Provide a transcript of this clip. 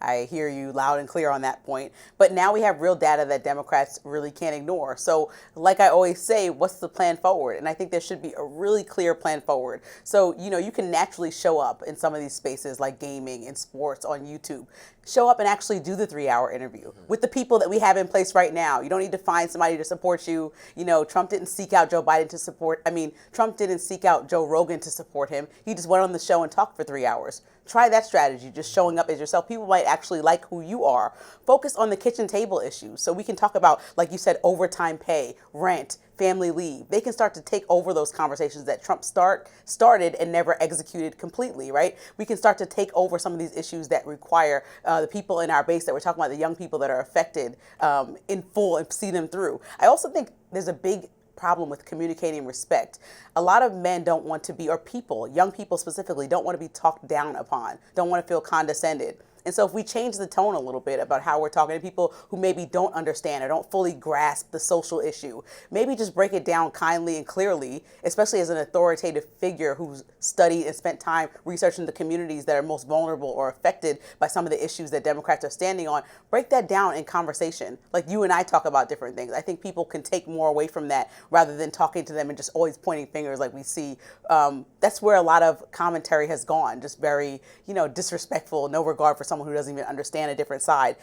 I hear you loud and clear on that point. But now we have real data that Democrats really can't ignore. So, like I always say, what's the plan forward? And I think there should be a really clear plan forward. So, you can naturally show up in some of these spaces like gaming and sports on YouTube. Show up and actually do the 3 hour interview with the people that we have in place right now. You don't need to find somebody to support you. Trump didn't seek out Joe Biden to support, Trump didn't seek out Joe Rogan to support him. He just went on the show and talked for 3 hours. Try that strategy, just showing up as yourself. People might actually like who you are. Focus on the kitchen table issues. So we can talk about, like you said, overtime pay, rent, family leave. They can start to take over those conversations that Trump started and never executed completely, right? We can start to take over some of these issues that require the people in our base that we're talking about, the young people that are affected in full, and see them through. I also think there's a big problem with communicating respect. A lot of men don't want to be, or people, young people specifically, don't want to be talked down upon, don't want to feel condescended. And so if we change the tone a little bit about how we're talking to people who maybe don't understand or don't fully grasp the social issue, maybe just break it down kindly and clearly, especially as an authoritative figure who's studied and spent time researching the communities that are most vulnerable or affected by some of the issues that Democrats are standing on, break that down in conversation. Like you and I talk about different things. I think people can take more away from that rather than talking to them and just always pointing fingers like we see. That's where a lot of commentary has gone, just very, disrespectful, no regard for someone who doesn't even understand a different side.